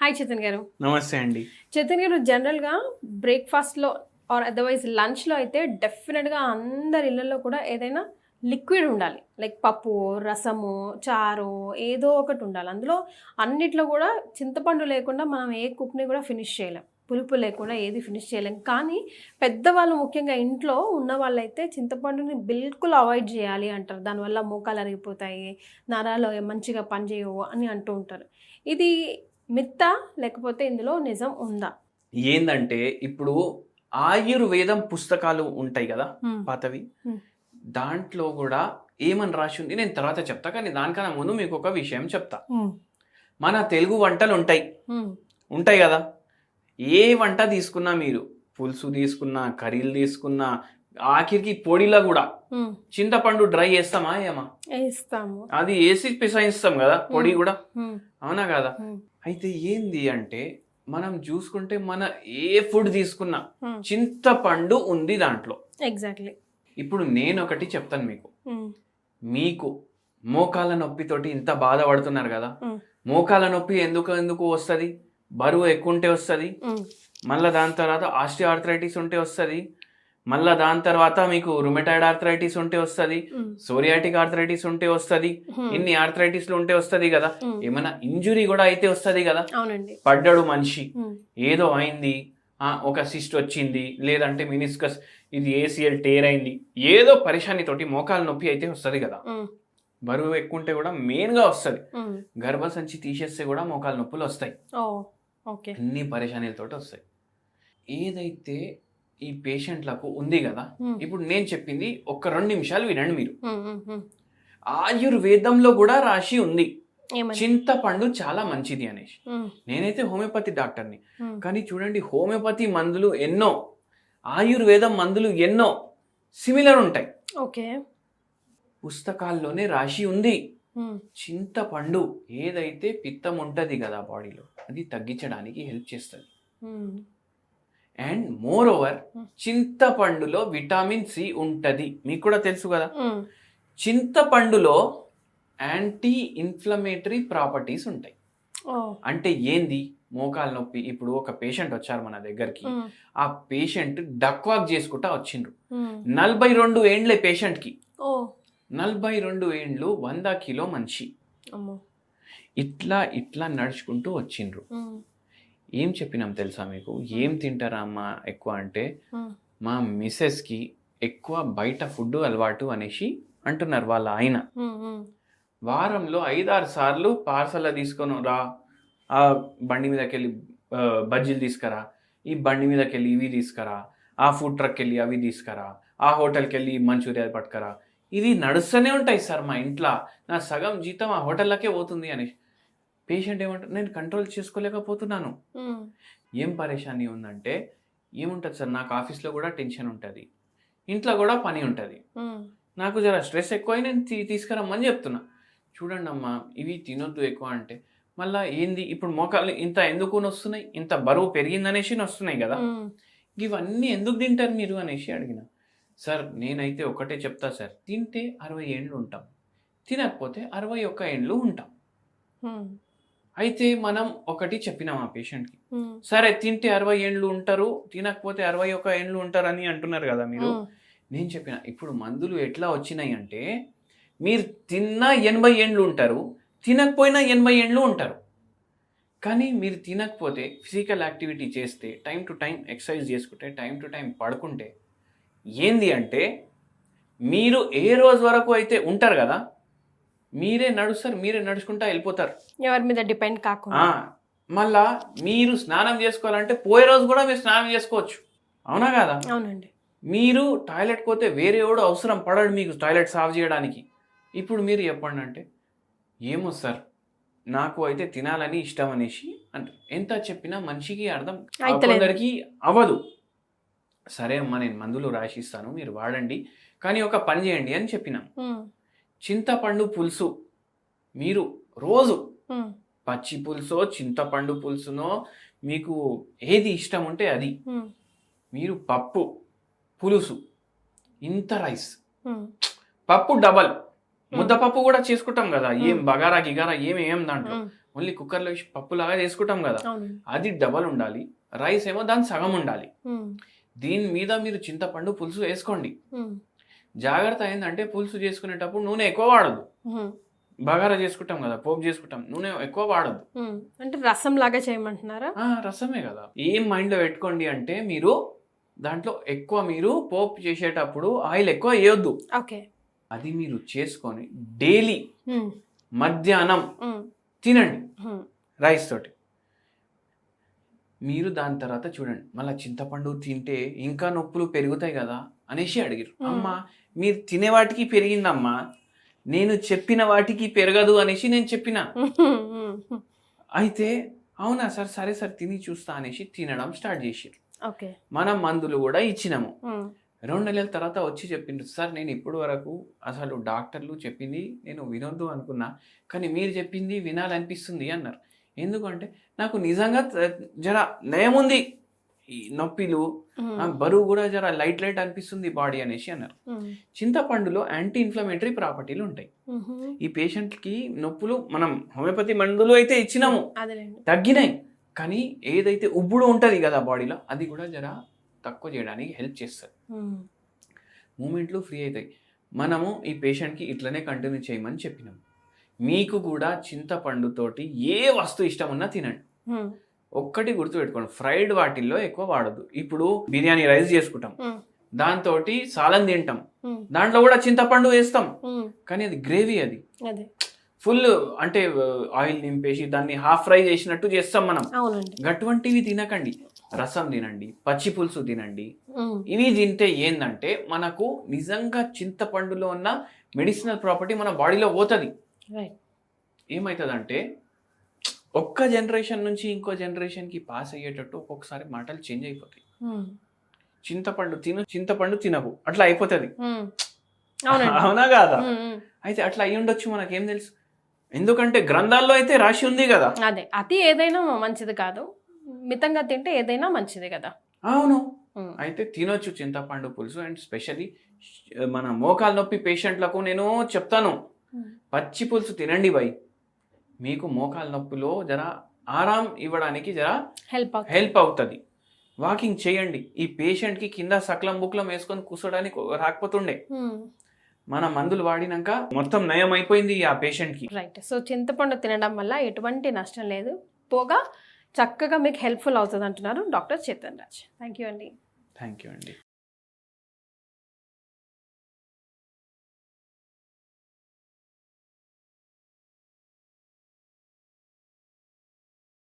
Hi Chaitan గారు. నమస్తే అండి. చైతన్ గారు, జనరల్‌గా బ్రేక్‌ఫాస్ట్‌లో ఆర్ అదర్‌వైజ్ లంచ్‌లో అయితే డెఫినిట్‌గా అందరి ఇళ్లల్లో కూడా ఏదైనా లిక్విడ్ ఉండాలి. లైక్ పప్పు, రసము, చారు ఏదో ఒకటి ఉండాలి. అందులో అన్నిట్లో కూడా చింతపండు లేకుండా మనం ఏ కుక్‌ని కూడా ఫినిష్ చేయలేం. పులుపు లేకుండా ఏది ఫినిష్ చేయలేం. కానీ పెద్దవాళ్ళు ముఖ్యంగా ఇంట్లో ఉన్నవాళ్ళైతే చింతపండుని బిల్కుల్ అవాయిడ్ చేయాలి అంటారు. దానివల్ల మోకాలు అరిగిపోతాయి, నరాలు మంచిగా పనిచేయవు అని అంటూ ఉంటారు. ఇది మిత్తా? లేకపోతే ఇందులో నిజం ఉందా? ఏందంటే ఇప్పుడు ఆయుర్వేదం పుస్తకాలు ఉంటాయి గదా! హ్మ్. పాతవి. హ్మ్. దాంట్లో గూడా ఏమని రాసుంది నేను తర్వాత చెప్తా. కానీ దానికన్నా ముందు మీకొక విషయం చెప్తా. హ్మ్. మన తెలుగు వంటలుంటాయి. హ్మ్. ఉంటాయి గదా! ఏ వంట తీసుకున్నా మీరు, పులుసు తీసుకున్నా, కర్రీలు తీసుకున్నా, ఆఖరికి పొడిలో గూడా హ్మ్. చింతపండు డ్రై ఏస్తామా? ఏయమా? ఏస్తాము. అది ఏసి పిసాయిస్తాం గదా! పొడి హ్మ్. గూడా. హ్మ్. అవునా కాదా? హ్మ్. అయితే ఏంది అంటే మనం చూసుకుంటే మన ఏ ఫుడ్ తీసుకున్నా హ్మ్. చింతపండు ఉంది దాంట్లో. ఎగ్జాక్ట్‌లీ. ఇప్పుడు నేనొకటి చెప్తాను మీకు. హ్మ్. మీకు మోకాళ్ళ నొప్పితోటి ఇంత బాధపడుతున్నారు కదా! హ్మ్. మోకాళ్ళ నొప్పి ఎందుకు ఎందుకు వస్తది? బరువు ఎక్కువుంటే వస్తది. హ్మ్. మళ్ళా దాని తర్వాత ఆస్టియోఆర్థరైటిస్ ఉంటే వస్తది. మళ్ళా దాని తర్వాత మీకు రుమటాయిడ్ ఆర్థరైటిస్ ఉంటే వస్తది. హ్మ్. సోరియాటిక్ ఆర్థరైటిస్ ఉంటే వస్తది. హ్మ్. ఇన్ని ఆర్థరైటిస్‌లు ఉంటే వస్తది గదా! హ్మ్. ఏమైనా ఇంజ్యూరీ గూడా అయితే వస్తది గదా! అవునండి. పడ్డాడు మనిషి. హ్మ్. ఏదో అయింది. ఒక సిస్ట్ వచ్చింది. లేదంటే మినిస్కస్ ఇది ఏసీఎల్ టేర్ అయింది. ఏదో పరేషానితోటి మోకాలు నొప్పి అయితే వస్తది గదా! హ్మ్. బరువు ఎక్కువుంటే గూడా మెయిన్‌గా వస్తది. హ్మ్. గర్భసంచి తీసేస్తే గూడా మోకాలు నొప్పులొస్తాయి. ఓహ్! ఓకే. అన్ని పరేషానీలతోటి వస్తాయి. ఏదైతే ఈ పేషెంట్‌లకు ఉంది గదా! హ్మ్. ఇప్పుడు నేను చెప్పింది ఒక 2 నిమిషాలు వినండి మీరు. హ్మ్. హ్మ్. హ్మ్. ఆయుర్వేదంలో గూడా రాసి ఉంది. ఏమని? చింతపండు చాలా మంచిది అనేసి. హ్మ్. నేనైతే హోమియోపతి డాక్టర్‌ని. హ్మ్. కానీ చూడండి హోమియోపతి మందులు ఎన్నో, ఆయుర్వేదం మందులు ఎన్నో సిమిలర్ ఉంటాయి. ఓకే. పుస్తకాల్లోనే రాసి ఉంది. హ్మ్. చింతపండు ఏదైతే పిత్తం ఉంటది గదా బాడీలో, అది తగ్గించడానికి హెల్ప్ చేస్తది. హ్మ్. అండ్ మోర్ ఓవర్ హ్మ్. చింతపండులో విటమిన్ సి ఉంటది. మీకు కూడా తెలుసు గదా! హ్మ్. చింతపండులో యాంటీ ఇన్‌ఫ్లమేటరీ ప్రాపర్టీస్ ఉంటాయి. ఓహ్! అంటే ఏంది? మోకాలు నొప్పి ఇప్పుడు ఒక పేషెంట్ వచ్చారు మన దగ్గరికి. హ్మ్. ఆ పేషెంట్ డక్ వాక్ చేసుకుంటా వచ్చిండ్రు. హ్మ్. 42 ఏండ్లే పేషెంట్‌కి. ఓహ్! 42 ఏండ్లు 100 కిలో మనిషి. అమ్మో! ఇట్లా నడుచుకుంటూ వచ్చిండ్రు. హ్మ్. ఏం చెప్పినాం తెలుసా మీకు? హ్మ్. ఏం తింటారా అమ్మా ఎక్కువ అంటే, హ్మ్. మా మిసెస్‌కి ఎక్కువ బయట ఫుడ్డు అలవాటు అనేసి అంటున్నారు వాళ్ళ ఆయన. హ్మ్. హ్మ్. వారంలో 5, 6 సార్లు పార్సల్‌ల తీసుకొని రా. ఆ బండి మీదకెళ్ళి బజ్జీలు తీసుకురా. ఈ బండి మీదకెళ్ళి ఇవి తీసుకురా. ఆ ఫుడ్ ట్రక్‌కెళ్ళి అవి తీసుకురా. ఆ హోటల్‌కెళ్ళి మంచూరియా పట్టుకురా. ఇవి నడుస్తూనే ఉంటాయి సార్ మా ఇంట్ల. నా సగం జీతం ఆ హోటళ్ళకే పోతుంది అనేసి. పేషెంట్ ఏమంటారు, నేను కంట్రోల్ చేసుకోలేకపోతున్నాను. హ్మ్. ఏం పరేషాని ఉందంటే, ఏముంటది సార్ నాకు ఆఫీస్‌లో గూడా టెన్షన్ ఉంటది. ఇంట్లో గూడా పని ఉంటది. హ్మ్. నాకు జర స్ట్రెస్ ఎక్కువై నేను తీసుకురమ్మని జెప్తున్నా. చూడండమ్మా ఇవి తినొద్దు ఎక్కువ అంటే, మళ్ళా ఏంది ఇప్పుడు మోకాళ్ళు ఇంత ఎందుకు నొస్తున్నాయి? ఇంత బరువు పెరిగిందనేసి నొస్తున్నాయి గదా! హ్మ్. ఇవన్నీ ఎందుకు తింటారు మీరు అనేసి అడిగిన. సార్ నేనైతే ఒకటే చెప్తా సార్. తింటే 60 ఏండ్లు ఉంటాం. తినకపోతే 61 ఏండ్లు ఉంటాం. హ్మ్. అయితే మనం ఒకటి చెప్పినాం ఆ పేషెంట్‌కి. హ్మ్. సరే తింటే 60 ఏండ్లు ఉంటారు. తినకపోతే 61 ఏండ్లు ఉంటారని అంటున్నారు గదా మీరు. హ్మ్. నేను చెప్పిన ఇప్పుడు మందులు ఎట్లా వచ్చినాయంటే, మీరు తిన్నా 80 ఏండ్లు ఉంటారు. తినకపోయినా 80 ఏండ్లు ఉంటారు. కానీ మీరు తినకపోతే ఫిజికల్ యాక్టివిటీ చేస్తే, టైమ్ టు టైమ్ ఎక్సర్సైజ్ చేసుకుంటే, టైమ్ టు టైమ్ పడుకుంటే ఏంది అంటే, మీరు ఏ రోజు వరకు అయితే ఉంటారు గదా! మీరే నడుస్తారు. మీరే నడుచుకుంటా ఎళ్ళిపోతారు. ఎవరి మీద డిపెండ్ ఆ! కాకుండా. మళ్ళా మీరు స్నానం జేసుకోవాలంటే పోయే రోజు గూడా మీరు స్నానం జేసుకోవచ్చు. అవునా గాదా? అవునండి. మీరు టాయిలెట్‌కి పోతే వేరేవాడు అవసరం పడడు మీకు టాయిలెట్ సాఫ్ జేయడానికి. ఇప్పుడు మీరు జెప్పండంటే, "ఏమో సార్ నాకు అయితే తినాలని ఇష్టం" అనేసి అంటారు. ఎంత చెప్పినా మనిషికి అర్థం అయితలేదు. కొందరికి అవ్వదు. సరే అమ్మా నేను మందులు రాసిస్తాను మీరు వాడండి. కానీ ఒక పని జేయండి అని చెప్పినాం. హ్మ్. చింతపండు పులుసు మీరు రోజు హ్మ్. పచ్చి పులుసో, చింతపండు పులుసునో మీకు ఏది ఇష్టం ఉంటే అది. హ్మ్. మీరు పప్పు, పులుసు ఇంత రైస్. హ్మ్. పప్పు డబల్. ముద్దపప్పు కూడా చేసుకుంటాం కదా, ఏం బగారా గిగారా ఏం దాంట్లో ఓన్లీ కుక్కర్లో వేసి పప్పు లాగా చేసుకుంటాం కదా, అది డబల్ ఉండాలి. రైస్ ఏమో దాని సగం ఉండాలి. దీని మీద మీరు చింతపండు పులుసు వేసుకోండి. జాగ్రత్త ఏంటంటే పులుసు చేసుకునేటప్పుడు నూనె ఎక్కువ వాడదు. బగారా చేసుకుంటాం కదా, పోపు చేసుకుంటాం, నూనె ఎక్కువ వాడద్దు. అంటే రసం లాగా చేయమంటున్నారా? రసమే కదా. ఏం మైండ్ లో పెట్టుకోండి అంటే మీరు దాంట్లో ఎక్కువ మీరు పోపు చేసేటప్పుడు ఆయిల్ ఎక్కువ వేయొద్దు. అది మీరు చేసుకొని డైలీ మధ్యాహ్నం తినండి రైస్ తోటి. మీరు దాని తర్వాత చూడండి, మళ్ళీ చింతపండు తింటే ఇంకా నొప్పులు పెరుగుతాయి కదా అనేసి అడిగారు. అమ్మా మీరు తినే వాటికి పెరిగిందమ్మా, నేను చెప్పిన వాటికి పెరగదు అనేసి నేను చెప్పిన. అయితే అవునా సార్, సరే సార్ తిని చూస్తా అనేసి తినడం స్టార్ట్ చేసారు. మనం మందులు కూడా ఇచ్చినాము. 2 నెలల తర్వాత వచ్చి చెప్పిండ్రు, సార్ నేను ఇప్పుడు వరకు అసలు డాక్టర్లు చెప్పింది నేను వినొద్దు అనుకున్నా, కానీ మీరు చెప్పింది వినాలనిపిస్తుంది అన్నారు. ఎందుకంటే నాకు నిజంగా జర నయం ఉంది, ఈ నొప్పిలు బరువు కూడా జర లైట్ అనిపిస్తుంది బాడీ అనేసి అన్నారు. చింతపండులో యాంటీ ఇన్ఫ్లమేటరీ ప్రాపర్టీలు ఉంటాయి. ఈ పేషెంట్కి నొప్పులు మనం హోమియోపతి మందులు అయితే ఇచ్చినాము, తగ్గినాయి, కానీ ఏదైతే ఉబ్బుడు ఉంటుంది కదా బాడీలో, అది కూడా జర తక్కువ చేయడానికి హెల్ప్ చేస్తుంది. మూమెంట్లు ఫ్రీ అవుతాయి. మనము ఈ పేషెంట్కి ఇట్లనే కంటిన్యూ చేయమని చెప్పినాము. మీకు కూడా చింతపండుతోటి ఏ వస్తువు ఇష్టం ఉన్నా తినండి. ఒక్కటి గుర్తుపెట్టుకోండి, ఫ్రైడ్ వాటిల్లో ఎక్కువ వాడద్దు. ఇప్పుడు బిర్యానీ రైస్ చేసుకుంటాం, దాంతో సాలం తింటాం, దాంట్లో కూడా చింతపండు వేస్తాం, కానీ అది గ్రేవీ, అది ఫుల్ అంటే ఆయిల్ నింపేసి దాన్ని హాఫ్ ఫ్రై చేసినట్టు చేస్తాం మనం. అటువంటివి తినకండి, రసం తినండి, పచ్చి పులుసు తినండి. ఇవి తింటే ఏంటంటే మనకు నిజంగా చింతపండులో ఉన్న మెడిసినల్ ప్రాపర్టీ మన బాడీలో పోతుంది. ఏమవుతుందంటే ఒక్క జనరేషన్ నుంచి ఇంకో జనరేషన్కి పాస్ అయ్యేటట్టు ఒక్కొక్కసారి మాటలు చేంజ్ అయిపోతాయి. చింతపండు చింతపండు తినకు అట్లా అయిపోతుంది. అవునా కాదా? అయితే అట్లా అయ్యి ఉండొచ్చు, మనకేం తెలుసు. ఎందుకంటే గ్రంథాల్లో అయితే రాసి ఉంది కదా. అదే అతి ఏదైనా మంచిది కాదు, మితంగా తింటే ఏదైనా మంచిది కదా. అవును. అయితే తినొచ్చు చింతపండు పులుసు. అండ్ స్పెషల్లీ మన మోకాలు నొప్పి పేషెంట్లకు నేను చెప్తాను, పచ్చి పులుసు తినండి బై. మీకు మోకాలు నొప్పిలో జర ఆరాం ఇవ్వడానికి జర హెల్ప్ అవుతుంది. వాకింగ్ చేయండి. ఈ పేషెంట్కి కింద సకలం బుక్లం వేసుకొని కూర్చోడానికి రాకపోతుండే, మన మందులు వాడినాక మొత్తం నయం అయిపోయింది ఆ పేషెంట్కి. రైట్. సో చింతపండు తినడం వల్ల ఎటువంటి నష్టం లేదు, పోగా చక్కగా మీకు హెల్ప్ఫుల్ అవుతుంది అంటున్నారు doctor Chetan Raj. Thank you అండి.